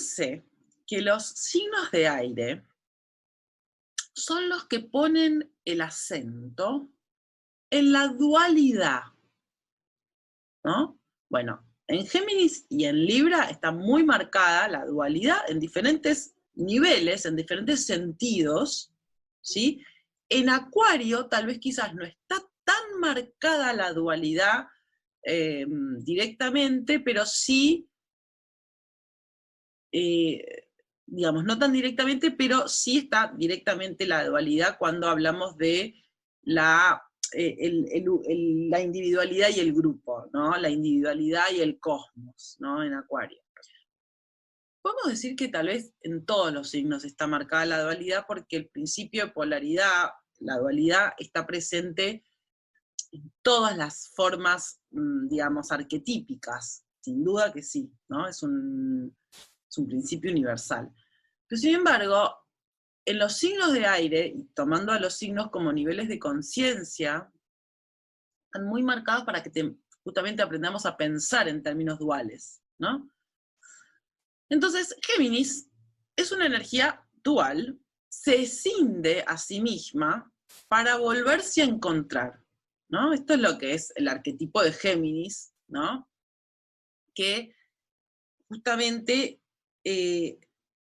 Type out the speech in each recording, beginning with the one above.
Fíjense que los signos de aire son los que ponen el acento en la dualidad, ¿no? Bueno, en Géminis y en Libra está muy marcada la dualidad en diferentes niveles, en diferentes sentidos, ¿sí? En Acuario tal vez quizás no está tan marcada la dualidad directamente, pero sí, digamos, no tan directamente, pero sí está directamente la dualidad cuando hablamos de la la individualidad y el grupo, ¿no? La individualidad y el cosmos, ¿no? En Acuario. Podemos decir que tal vez en todos los signos está marcada la dualidad porque el principio de polaridad, la dualidad, está presente en todas las formas, digamos, arquetípicas. Sin duda que sí, ¿no? Es un principio universal. Pero sin embargo, en los signos de aire, y tomando a los signos como niveles de conciencia, están muy marcados para que justamente aprendamos a pensar en términos duales, ¿no? Entonces, Géminis es una energía dual, se escinde a sí misma para volverse a encontrar, ¿no? Esto es lo que es el arquetipo de Géminis, ¿no? Que justamente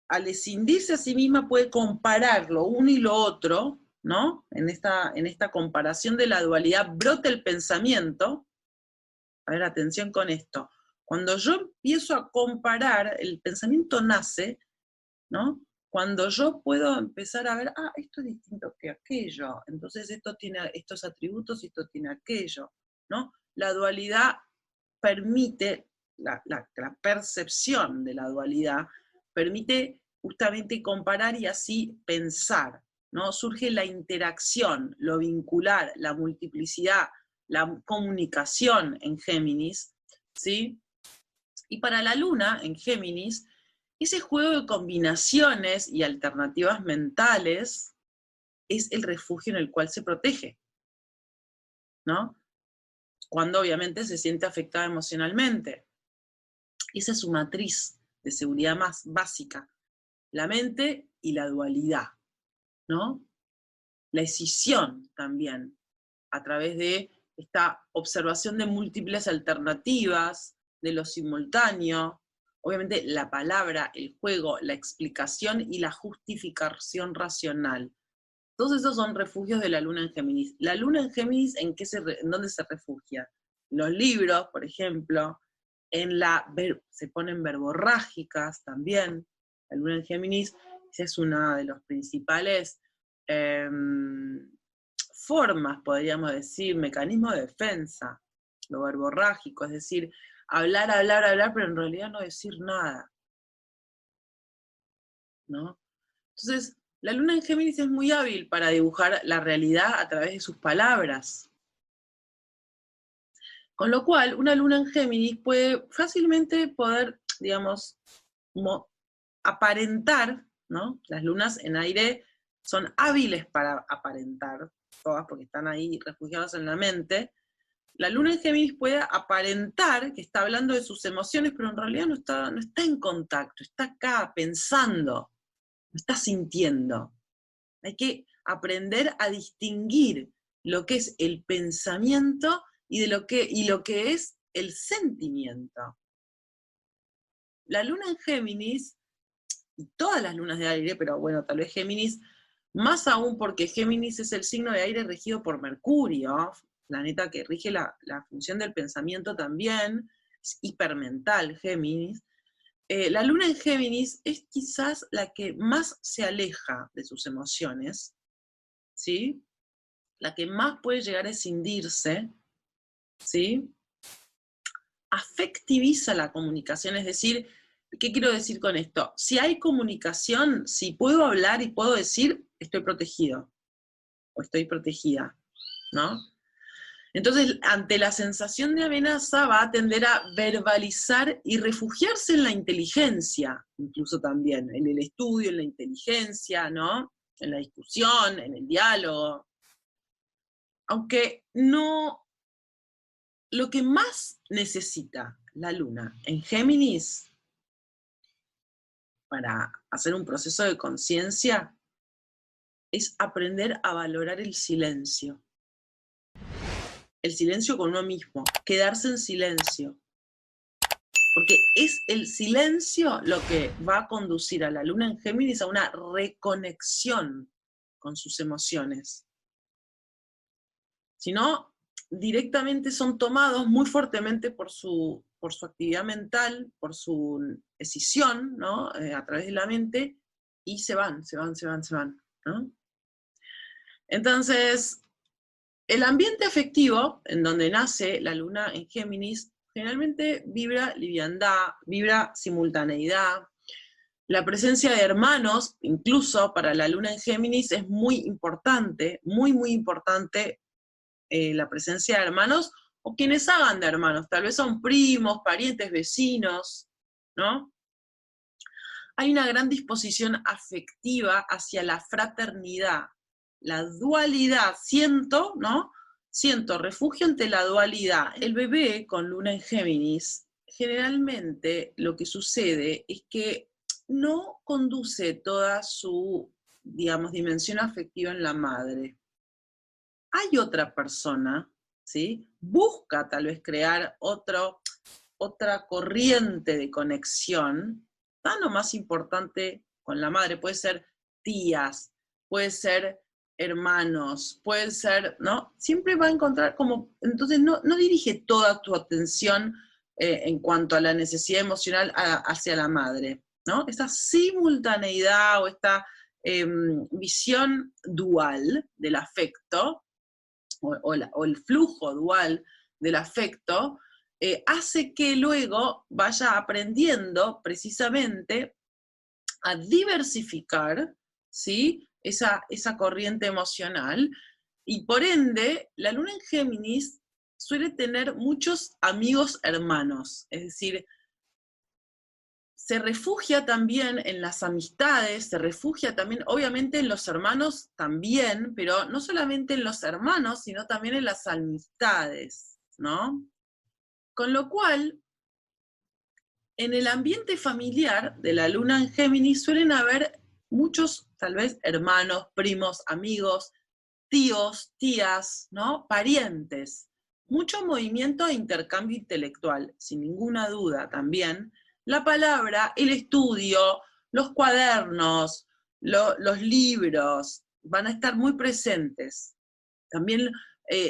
al escindirse a sí misma puede comparar lo uno y lo otro, ¿no? En esta comparación de la dualidad brota el pensamiento. A ver, atención con esto. Cuando yo empiezo a comparar, el pensamiento nace, ¿no? Cuando yo puedo empezar a ver, esto es distinto que aquello, entonces esto tiene estos atributos y esto tiene aquello, ¿no? La dualidad permite, la percepción de la dualidad, permite justamente comparar y así pensar, ¿no? Surge la interacción, lo vincular, la multiplicidad, la comunicación en Géminis, ¿sí? Y para la Luna, en Géminis, ese juego de combinaciones y alternativas mentales es el refugio en el cual se protege, ¿no? Cuando obviamente se siente afectada emocionalmente. Esa es su matriz de seguridad más básica, la mente y la dualidad, ¿no? La escisión también, a través de esta observación de múltiples alternativas, de lo simultáneo, obviamente la palabra, el juego, la explicación y la justificación racional. Todos esos son refugios de la luna en Géminis. La luna en Géminis, ¿en dónde se refugia? En los libros, por ejemplo, se ponen verborrágicas también. La luna en Géminis, esa es una de los principales formas, podríamos decir, mecanismos de defensa, lo verborrágico, es decir, hablar, hablar, hablar, pero en realidad no decir nada, ¿no? Entonces, la luna en Géminis es muy hábil para dibujar la realidad a través de sus palabras. Con lo cual, una luna en Géminis puede fácilmente poder, digamos, aparentar, ¿no? Las lunas en aire son hábiles para aparentar, todas porque están ahí refugiadas en la mente. La luna en Géminis puede aparentar que está hablando de sus emociones, pero en realidad no está en contacto, está acá pensando, no está sintiendo. Hay que aprender a distinguir lo que es el pensamiento y lo que es el sentimiento. La luna en Géminis, y todas las lunas de aire, pero bueno, tal vez Géminis, más aún porque Géminis es el signo de aire regido por Mercurio, planeta que rige la función del pensamiento también, es hipermental Géminis. La luna en Géminis es quizás la que más se aleja de sus emociones, ¿sí? La que más puede llegar a escindirse, ¿sí? Afectiviza la comunicación, es decir, ¿qué quiero decir con esto? Si hay comunicación, si puedo hablar y puedo decir, estoy protegido, o estoy protegida, ¿no? Entonces, ante la sensación de amenaza, va a tender a verbalizar y refugiarse en la inteligencia, incluso también, en el estudio, en la inteligencia, ¿no? En la discusión, en el diálogo. Aunque no, lo que más necesita la luna en Géminis para hacer un proceso de conciencia es aprender a valorar el silencio. El silencio con uno mismo, quedarse en silencio. Porque es el silencio lo que va a conducir a la luna en Géminis a una reconexión con sus emociones. Si no, directamente son tomados muy fuertemente por su actividad mental, por su decisión, ¿no? A través de la mente, y se van, ¿no? Entonces, el ambiente afectivo, en donde nace la luna en Géminis, generalmente vibra liviandad, vibra simultaneidad. La presencia de hermanos, incluso para la luna en Géminis, es muy importante, muy, muy importante la presencia de hermanos, o quienes hagan de hermanos, tal vez son primos, parientes, vecinos, ¿no? Hay una gran disposición afectiva hacia la fraternidad, la dualidad, siento, ¿no? Siento refugio ante la dualidad. El bebé con luna en Géminis, generalmente lo que sucede es que no conduce toda su, digamos, dimensión afectiva en la madre. Hay otra persona, ¿sí? Busca tal vez crear otra corriente de conexión, tan o más importante con la madre. Puede ser tías, puede ser hermanos, puede ser, ¿no? Siempre va a encontrar como, entonces no dirige toda tu atención en cuanto a la necesidad emocional hacia la madre, ¿no? Esta simultaneidad o esta visión dual del afecto, o el flujo dual del afecto, hace que luego vaya aprendiendo precisamente a diversificar, ¿sí? esa corriente emocional, y por ende, la luna en Géminis suele tener muchos amigos hermanos, es decir, se refugia también en las amistades, se refugia también, obviamente en los hermanos también, pero no solamente en los hermanos, sino también en las amistades, ¿no? Con lo cual, en el ambiente familiar de la luna en Géminis suelen haber muchos, tal vez, hermanos, primos, amigos, tíos, tías, ¿no? Parientes. Mucho movimiento e intercambio intelectual, sin ninguna duda también. La palabra, el estudio, los cuadernos, los libros, van a estar muy presentes. También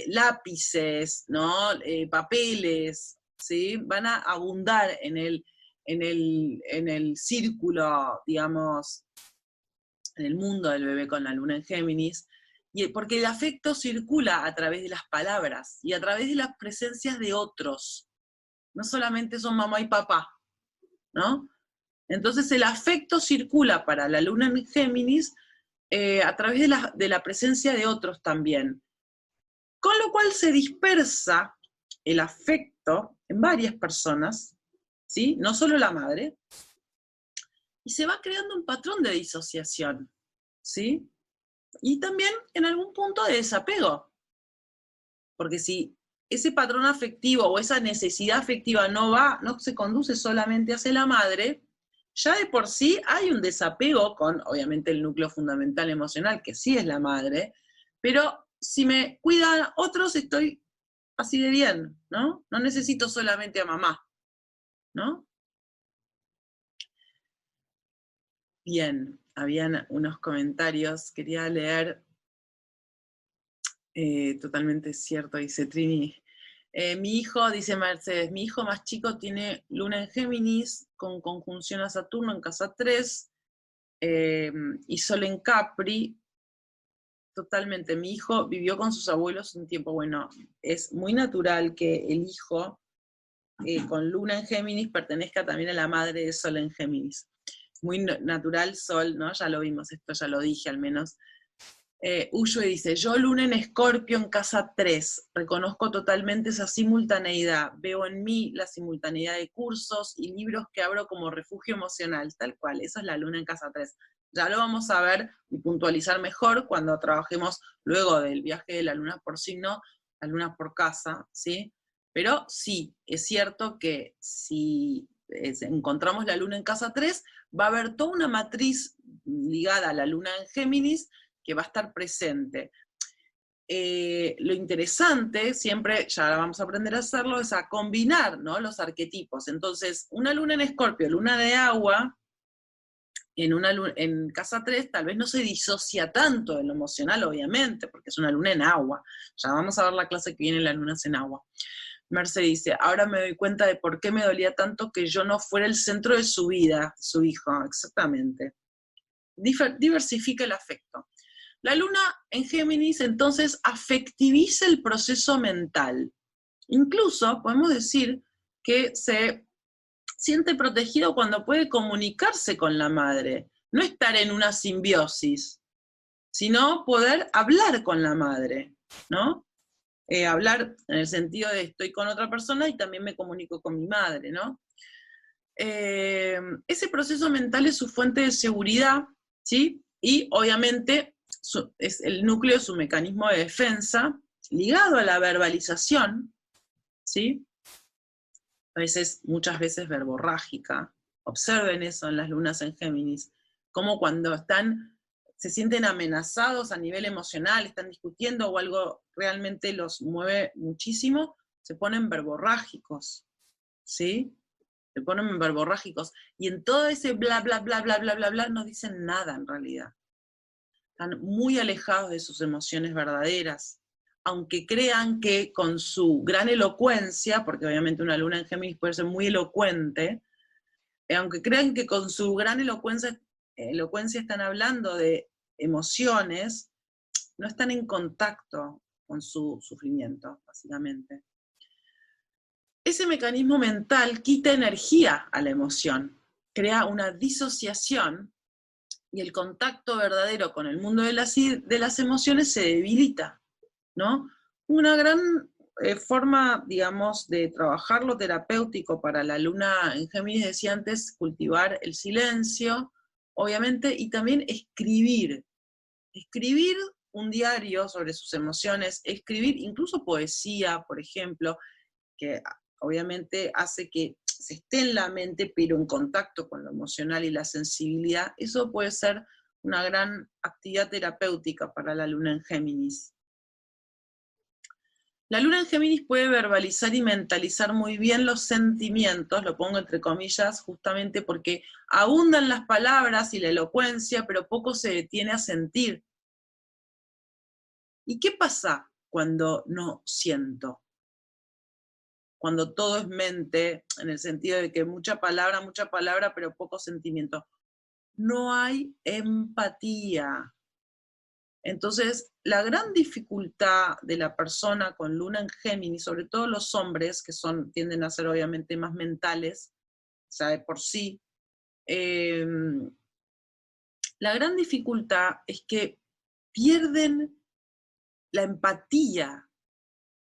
lápices, ¿no? Papeles, ¿sí? Van a abundar en el círculo, digamos, en el mundo del bebé con la luna en Géminis, porque el afecto circula a través de las palabras y a través de las presencias de otros. No solamente son mamá y papá, ¿no? Entonces el afecto circula para la luna en Géminis a través de la presencia de otros también. Con lo cual se dispersa el afecto en varias personas, ¿sí? No solo la madre, y se va creando un patrón de disociación, ¿sí? Y también en algún punto de desapego. Porque si ese patrón afectivo o esa necesidad afectiva no se conduce solamente hacia la madre, ya de por sí hay un desapego con, obviamente, el núcleo fundamental emocional, que sí es la madre, pero si me cuidan otros estoy así de bien, ¿no? No necesito solamente a mamá, ¿no? Bien, habían unos comentarios, quería leer. Totalmente cierto, dice Trini. Mi hijo, dice Mercedes, mi hijo más chico tiene luna en Géminis, con conjunción a Saturno en casa 3, y Sol en Capri. Totalmente, mi hijo vivió con sus abuelos un tiempo. Bueno, es muy natural que el hijo con luna en Géminis pertenezca también a la madre de Sol en Géminis. Muy natural, Sol, ¿no? Ya lo vimos, esto ya lo dije al menos. Ushue dice, yo luna en Escorpio en casa 3, reconozco totalmente esa simultaneidad, veo en mí la simultaneidad de cursos y libros que abro como refugio emocional, tal cual, eso es la luna en casa 3. Ya lo vamos a ver y puntualizar mejor cuando trabajemos luego del viaje de la luna por signo, la luna por casa, ¿sí? Pero sí, es cierto que si encontramos la luna en casa 3, va a haber toda una matriz ligada a la luna en Géminis que va a estar presente. Lo interesante, siempre, ya vamos a aprender a hacerlo, es a combinar, ¿no?, los arquetipos. Entonces, una luna en Escorpio, luna de agua, en casa 3 tal vez no se disocia tanto de lo emocional, obviamente, porque es una luna en agua. Ya vamos a ver la clase que viene, las lunas en agua. Merce dice, ahora me doy cuenta de por qué me dolía tanto que yo no fuera el centro de su vida, su hijo, exactamente. Diversifica el afecto. La luna en Géminis, entonces, afectiviza el proceso mental. Incluso podemos decir que se siente protegido cuando puede comunicarse con la madre. No estar en una simbiosis, sino poder hablar con la madre, ¿no? Hablar en el sentido de estoy con otra persona y también me comunico con mi madre, ¿no? Ese proceso mental es su fuente de seguridad, ¿sí? Y obviamente es el núcleo de su mecanismo de defensa, ligado a la verbalización, ¿sí? Muchas veces verborrágica. Observen eso en las lunas en Géminis, como cuando se sienten amenazados a nivel emocional, están discutiendo o algo realmente los mueve muchísimo, se ponen verborrágicos, ¿sí? Se ponen verborrágicos, y en todo ese bla, bla, bla, bla, bla, bla, bla, no dicen nada en realidad. Están muy alejados de sus emociones verdaderas, aunque crean que con su gran elocuencia, porque obviamente una luna en Géminis puede ser muy elocuente, aunque crean que con su gran elocuencia están hablando de emociones, no están en contacto con su sufrimiento, básicamente. Ese mecanismo mental quita energía a la emoción, crea una disociación y el contacto verdadero con el mundo de las emociones se debilita, ¿no? Una gran forma, digamos, de trabajar lo terapéutico para la luna en Géminis, decía antes, cultivar el silencio, obviamente, y también escribir. Escribir un diario sobre sus emociones, escribir incluso poesía, por ejemplo, que obviamente hace que se esté en la mente, pero en contacto con lo emocional y la sensibilidad, eso puede ser una gran actividad terapéutica para la luna en Géminis. La luna en Géminis puede verbalizar y mentalizar muy bien los sentimientos, lo pongo entre comillas, justamente porque abundan las palabras y la elocuencia, pero poco se detiene a sentir. ¿Y qué pasa cuando no siento? Cuando todo es mente, en el sentido de que mucha palabra, pero poco sentimiento. No hay empatía. Entonces, la gran dificultad de la persona con luna en Géminis, sobre todo los hombres, que tienden a ser obviamente más mentales, o sea, de por sí, la gran dificultad es que pierden la empatía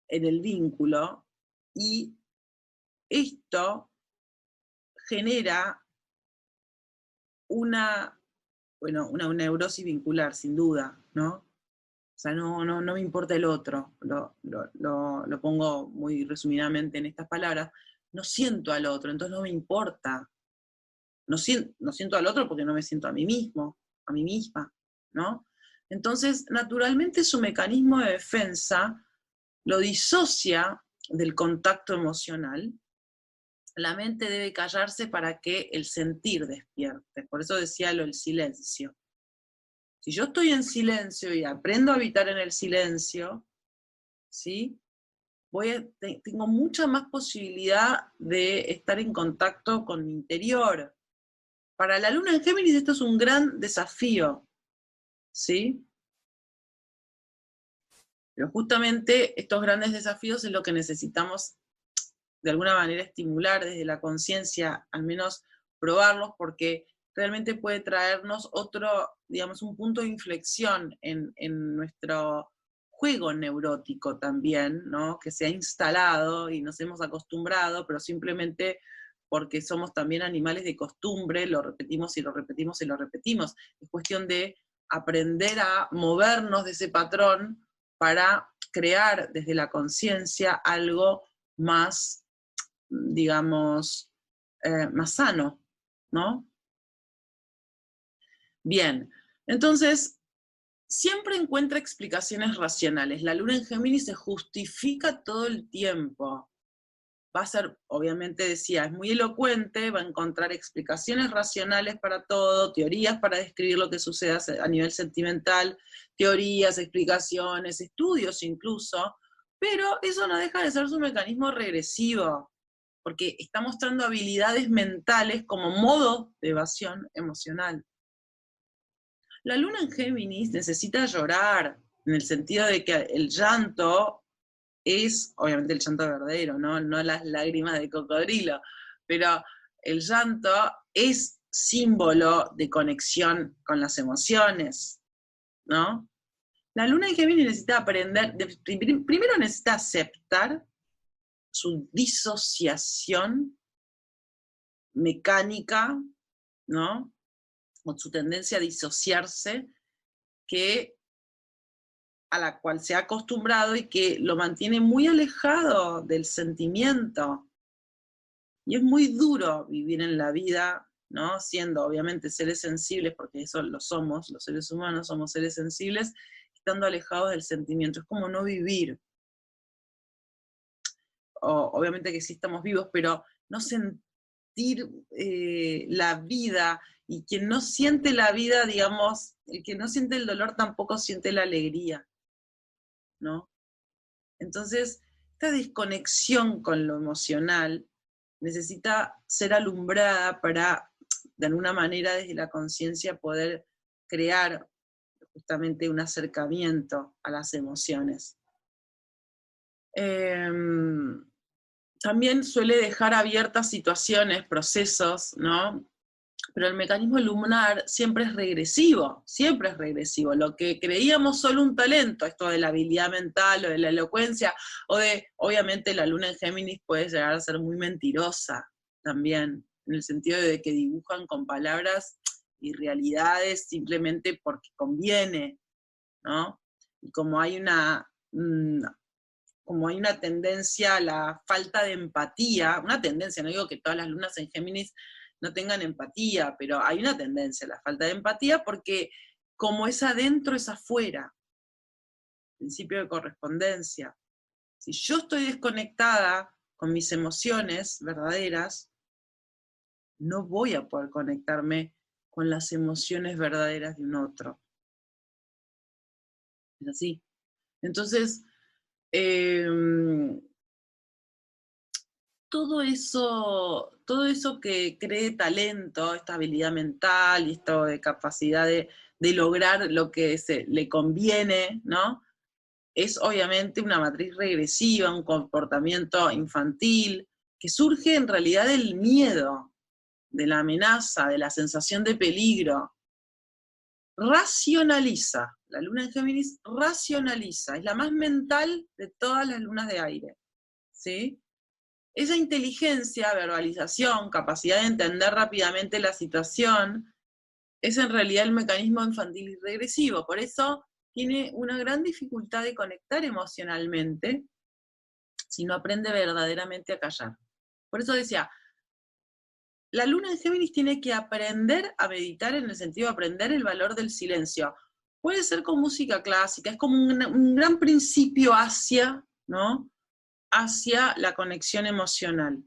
en el vínculo, y esto genera una neurosis vincular, sin duda, ¿no? O sea, no me importa el otro, lo pongo muy resumidamente en estas palabras, no siento al otro, entonces no me importa. No siento al otro porque no me siento a mí mismo, a mí misma, ¿no? Entonces, naturalmente su mecanismo de defensa lo disocia del contacto emocional. La mente debe callarse para que el sentir despierte. Por eso decía el silencio. Si yo estoy en silencio y aprendo a habitar en el silencio, ¿sí? Tengo mucha más posibilidad de estar en contacto con mi interior. Para la luna en Géminis esto es un gran desafío, ¿sí? Pero justamente estos grandes desafíos es lo que necesitamos de alguna manera estimular desde la conciencia, al menos probarlos, porque realmente puede traernos un punto de inflexión en nuestro juego neurótico también, ¿no? Que se ha instalado y nos hemos acostumbrado, pero simplemente porque somos también animales de costumbre, lo repetimos y lo repetimos y lo repetimos. Es cuestión de aprender a movernos de ese patrón para crear desde la conciencia algo más, digamos, más sano, ¿no? Bien, entonces, siempre encuentra explicaciones racionales. La luna en Géminis se justifica todo el tiempo. Va a ser, obviamente decía, es muy elocuente, va a encontrar explicaciones racionales para todo, teorías para describir lo que sucede a nivel sentimental, teorías, explicaciones, estudios incluso, pero eso no deja de ser su mecanismo regresivo, porque está mostrando habilidades mentales como modo de evasión emocional. La luna en Géminis necesita llorar, en el sentido de que el llanto es, obviamente el llanto verdadero, ¿no? No las lágrimas de cocodrilo, pero el llanto es símbolo de conexión con las emociones, ¿no? La luna en Géminis necesita aprender, primero necesita aceptar su disociación mecánica, ¿no? O su tendencia a disociarse, a la cual se ha acostumbrado y que lo mantiene muy alejado del sentimiento. Y es muy duro vivir en la vida, ¿no? Siendo obviamente seres sensibles, porque eso lo somos, los seres humanos somos seres sensibles, estando alejados del sentimiento. Es como no vivir. Obviamente que sí estamos vivos, pero no sentir la vida, y quien no siente la vida, digamos, el que no siente el dolor tampoco siente la alegría, ¿no? Entonces, esta desconexión con lo emocional necesita ser alumbrada para, de alguna manera, desde la conciencia poder crear justamente un acercamiento a las emociones. También suele dejar abiertas situaciones, procesos, ¿no? Pero el mecanismo lunar siempre es regresivo, siempre es regresivo. Lo que creíamos solo un talento, esto de la habilidad mental o de la elocuencia, o de, obviamente la luna en Géminis puede llegar a ser muy mentirosa también, en el sentido de que dibujan con palabras y realidades simplemente porque conviene, ¿no? Y como hay una tendencia a la falta de empatía, una tendencia, no digo que todas las lunas en Géminis no tengan empatía, pero hay una tendencia a la falta de empatía porque como es adentro es afuera, principio de correspondencia. Si yo estoy desconectada con mis emociones verdaderas, no voy a poder conectarme con las emociones verdaderas de un otro. Es así. Entonces, todo eso que cree talento, esta habilidad mental y esto de capacidad de lograr lo que le conviene, ¿no? Es obviamente una matriz regresiva, un comportamiento infantil, que surge en realidad del miedo, de la amenaza, de la sensación de peligro. Racionaliza, la luna en Géminis racionaliza, es la más mental de todas las lunas de aire, ¿sí? Esa inteligencia, verbalización, capacidad de entender rápidamente la situación, es en realidad el mecanismo infantil y regresivo. Por eso tiene una gran dificultad de conectar emocionalmente si no aprende verdaderamente a callar. Por eso decía, la luna en Géminis tiene que aprender a meditar en el sentido de aprender el valor del silencio. Puede ser con música clásica, es como un gran principio hacia, ¿no? Hacia la conexión emocional.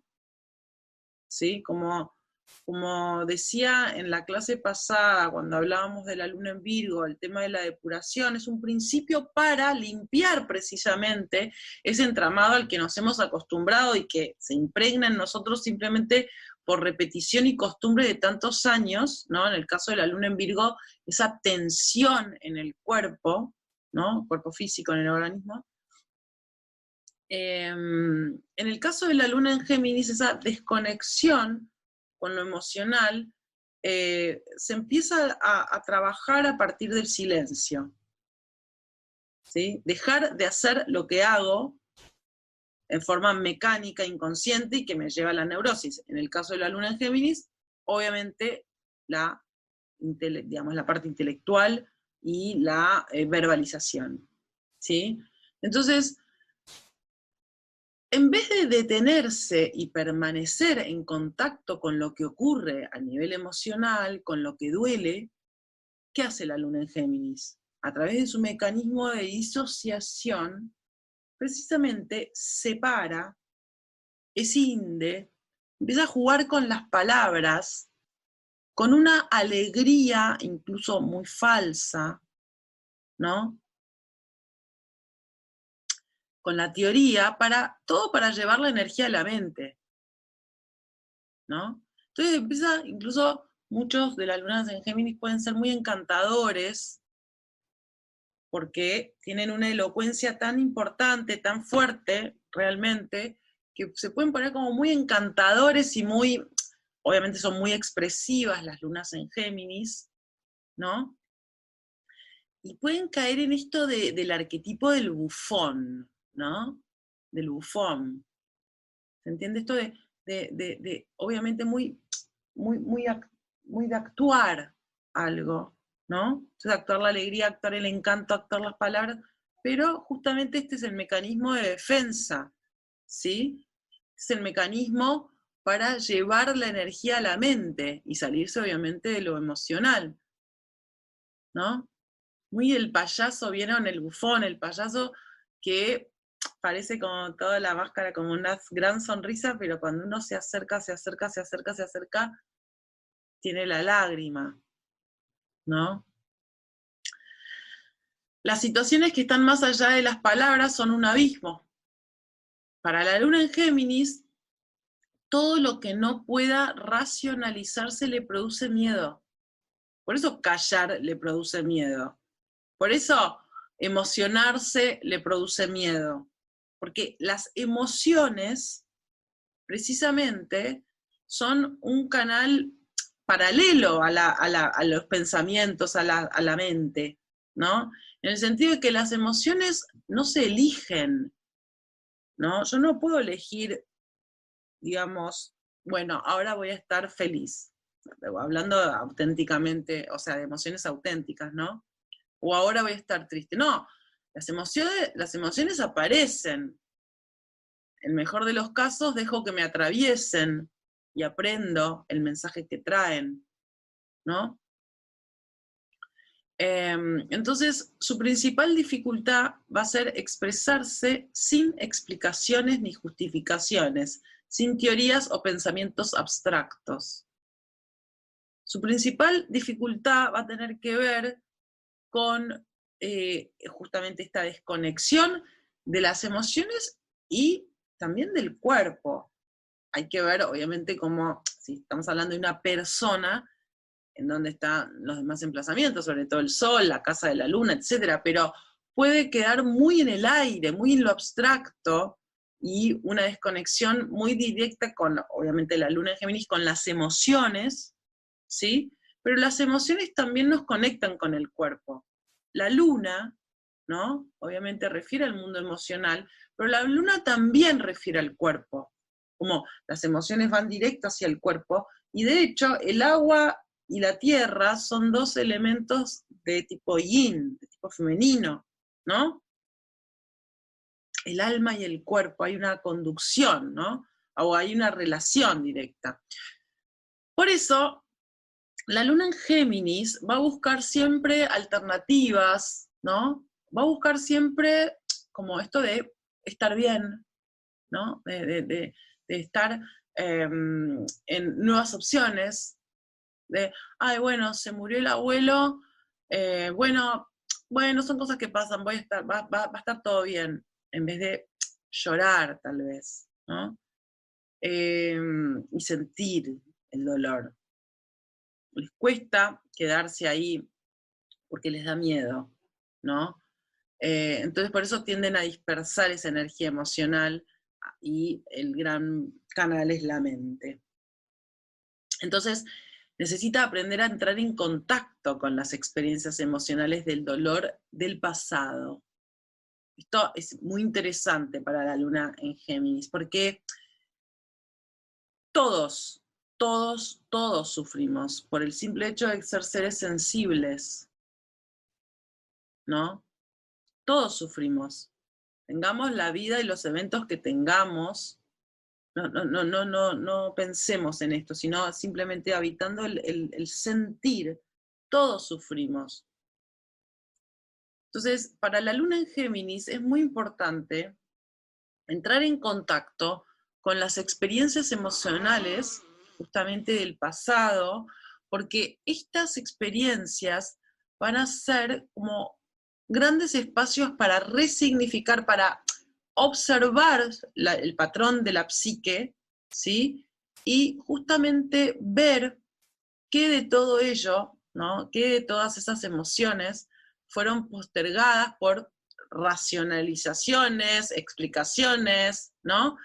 ¿Sí? Como decía en la clase pasada, cuando hablábamos de la luna en Virgo, el tema de la depuración, es un principio para limpiar precisamente ese entramado al que nos hemos acostumbrado y que se impregna en nosotros simplemente por repetición y costumbre de tantos años, ¿no? En el caso de la luna en Virgo, esa tensión en el cuerpo, ¿no? Cuerpo físico, en el organismo. En el caso de la luna en Géminis, esa desconexión con lo emocional se empieza a trabajar a partir del silencio. ¿Sí? Dejar de hacer lo que hago en forma mecánica, inconsciente, y que me lleva a la neurosis. En el caso de la luna en Géminis, obviamente digamos, la parte intelectual y la verbalización. ¿Sí? Entonces, en vez de detenerse y permanecer en contacto con lo que ocurre a nivel emocional, con lo que duele, ¿qué hace la luna en Géminis? A través de su mecanismo de disociación, precisamente separa, escinde, empieza a jugar con las palabras, con una alegría incluso muy falsa, ¿no? Con la teoría, todo para llevar la energía a la mente, ¿no? Entonces empieza, incluso muchos de las lunas en Géminis pueden ser muy encantadores, porque tienen una elocuencia tan importante, tan fuerte, realmente, que se pueden poner como muy encantadores y muy, obviamente son muy expresivas las lunas en Géminis, ¿no? Y pueden caer en esto del arquetipo del bufón, ¿no? Del bufón. ¿Se entiende? Esto de obviamente muy de actuar algo, ¿no? Entonces actuar la alegría, actuar el encanto, actuar las palabras, pero justamente este es el mecanismo de defensa, ¿sí? Es el mecanismo para llevar la energía a la mente y salirse obviamente de lo emocional, ¿no? Muy el payaso, ¿vieron? El bufón, el payaso que parece como toda la máscara, como una gran sonrisa, pero cuando uno se acerca, tiene la lágrima, ¿no? Las situaciones que están más allá de las palabras son un abismo. Para la luna en Géminis, todo lo que no pueda racionalizarse le produce miedo. Por eso callar le produce miedo. Por eso emocionarse le produce miedo. Porque las emociones, precisamente, son un canal paralelo a los pensamientos, a la mente, ¿no? En el sentido de que las emociones no se eligen, ¿no? Yo no puedo elegir, digamos, bueno, ahora voy a estar feliz, hablando auténticamente, o sea, de emociones auténticas, ¿no? O ahora voy a estar triste. No, las emociones aparecen. En el mejor de los casos, dejo que me atraviesen y aprendo el mensaje que traen, ¿no? Entonces, su principal dificultad va a ser expresarse sin explicaciones ni justificaciones, sin teorías o pensamientos abstractos. Su principal dificultad va a tener que ver con justamente esta desconexión de las emociones y también del cuerpo. Hay que ver, obviamente, cómo, si estamos hablando de una persona, en dónde están los demás emplazamientos, sobre todo el Sol, la casa de la Luna, etcétera, pero puede quedar muy en el aire, muy en lo abstracto, y una desconexión muy directa con, obviamente, la Luna en Géminis, con las emociones, ¿sí? Pero las emociones también nos conectan con el cuerpo. La Luna, ¿no? Obviamente refiere al mundo emocional, pero la Luna también refiere al cuerpo, como las emociones van directo hacia el cuerpo, y de hecho el agua y la tierra son dos elementos de tipo yin, de tipo femenino, ¿no? El alma y el cuerpo, hay una conducción, ¿no? O hay una relación directa. Por eso, la luna en Géminis va a buscar siempre alternativas, ¿no? Va a buscar siempre como esto de estar bien, ¿no? De estar en nuevas opciones, ay, bueno, se murió el abuelo, bueno, son cosas que pasan, va a estar todo bien, en vez de llorar tal vez, ¿no? Y sentir el dolor. Les cuesta quedarse ahí porque les da miedo, ¿no? Entonces por eso tienden a dispersar esa energía emocional y el gran canal es la mente. Entonces, necesita aprender a entrar en contacto con las experiencias emocionales del dolor del pasado. Esto es muy interesante para la luna en Géminis, porque todos sufrimos por el simple hecho de ser seres sensibles, ¿no? Todos sufrimos. Tengamos la vida y los eventos que tengamos, no pensemos en esto, sino simplemente habitando el sentir. Todos sufrimos. Entonces, para la luna en Géminis es muy importante entrar en contacto con las experiencias emocionales, justamente del pasado, porque estas experiencias van a ser como grandes espacios para resignificar, para observar el patrón de la psique, ¿sí? Y justamente ver qué de todo ello, ¿no? Qué de todas esas emociones fueron postergadas por racionalizaciones, explicaciones, ¿no?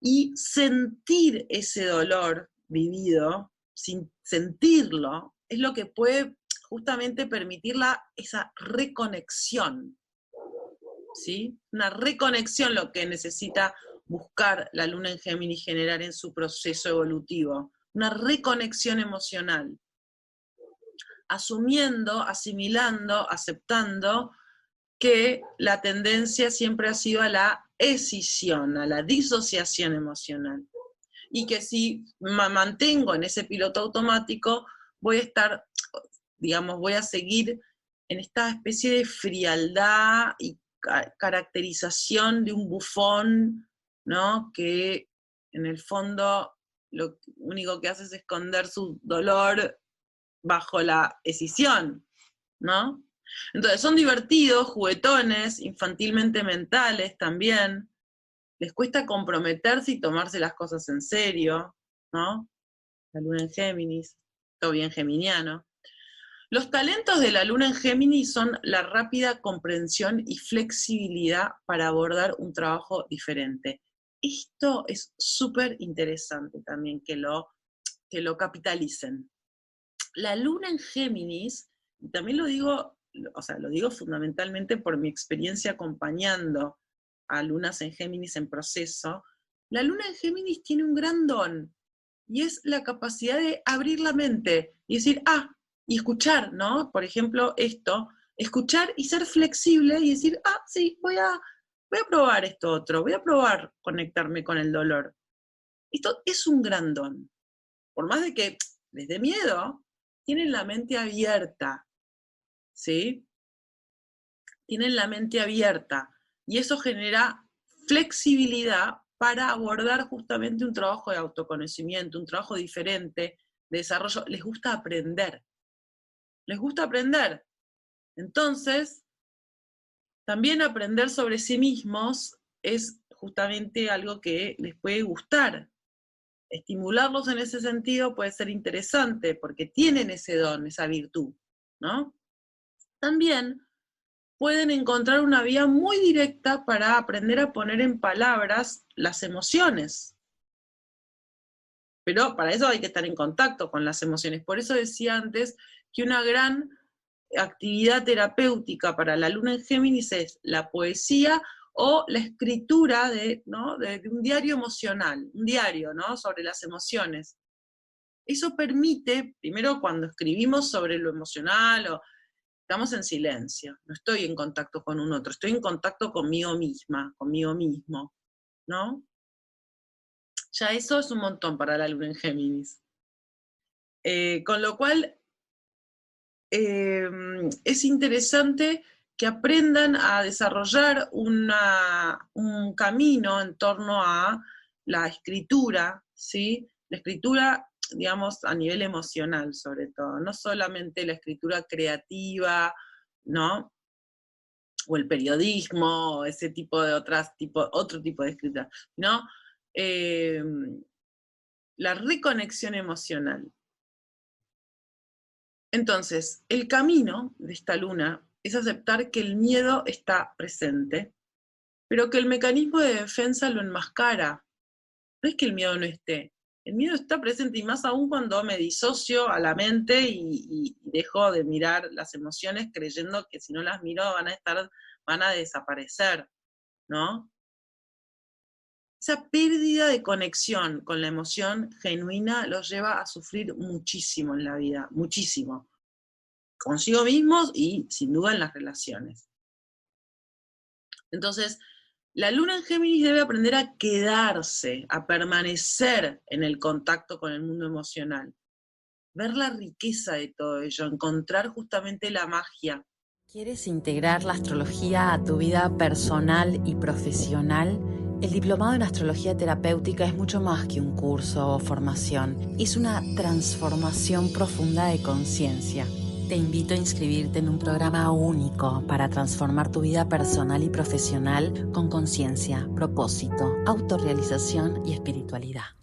Y sentir ese dolor vivido, sin sentirlo, es lo que puede justamente permitir esa reconexión, ¿sí? Una reconexión lo que necesita buscar la luna en Géminis generar en su proceso evolutivo, una reconexión emocional, asumiendo, asimilando, aceptando que la tendencia siempre ha sido a la escisión, a la disociación emocional. Y que si me mantengo en ese piloto automático, voy a estar, digamos, voy a seguir en esta especie de frialdad y caracterización de un bufón, ¿no? Que en el fondo lo único que hace es esconder su dolor bajo la escisión, ¿no? Entonces son divertidos, juguetones, infantilmente mentales también, les cuesta comprometerse y tomarse las cosas en serio, ¿no? La luna en Géminis, todo bien geminiano. Los talentos de la luna en Géminis son la rápida comprensión y flexibilidad para abordar un trabajo diferente. Esto es súper interesante también que lo capitalicen. La luna en Géminis, y también lo digo, o sea, lo digo fundamentalmente por mi experiencia acompañando a lunas en Géminis en proceso, la luna en Géminis tiene un gran don, y es la capacidad de abrir la mente y decir, y escuchar, ¿no? Por ejemplo, esto, escuchar y ser flexible y decir, sí, voy a probar esto otro, voy a probar conectarme con el dolor. Esto es un gran don. Por más de que les dé miedo, tienen la mente abierta, ¿sí? Tienen la mente abierta y eso genera flexibilidad para abordar justamente un trabajo de autoconocimiento, un trabajo diferente, de desarrollo. Les gusta aprender. Les gusta aprender. Entonces, también aprender sobre sí mismos es justamente algo que les puede gustar. Estimularlos en ese sentido puede ser interesante porque tienen ese don, esa virtud, ¿no? También pueden encontrar una vía muy directa para aprender a poner en palabras las emociones. Pero para eso hay que estar en contacto con las emociones. Por eso decía antes que una gran actividad terapéutica para la luna en Géminis es la poesía o la escritura de un diario emocional, un diario, ¿no? Sobre las emociones. Eso permite, primero cuando escribimos sobre lo emocional, estamos en silencio, no estoy en contacto con un otro, estoy en contacto conmigo misma, conmigo mismo, ¿no? Ya eso es un montón para la luna en Géminis. Con lo cual, es interesante que aprendan a desarrollar un camino en torno a la escritura, ¿sí? La escritura, digamos, a nivel emocional sobre todo, no solamente la escritura creativa, ¿no? O el periodismo, o ese tipo de otro tipo de escritura, ¿no? La reconexión emocional. Entonces, el camino de esta luna es aceptar que el miedo está presente, pero que el mecanismo de defensa lo enmascara. No es que el miedo no esté, el miedo está presente y más aún cuando me disocio a la mente y dejo de mirar las emociones creyendo que si no las miro van a desaparecer, ¿no? Esa pérdida de conexión con la emoción genuina los lleva a sufrir muchísimo en la vida, muchísimo. Consigo mismos y sin duda en las relaciones. Entonces, la luna en Géminis debe aprender a quedarse, a permanecer en el contacto con el mundo emocional, ver la riqueza de todo ello, encontrar justamente la magia. ¿Quieres integrar la astrología a tu vida personal y profesional? El diplomado en astrología terapéutica es mucho más que un curso o formación. Es una transformación profunda de conciencia. Te invito a inscribirte en un programa único para transformar tu vida personal y profesional con conciencia, propósito, autorrealización y espiritualidad.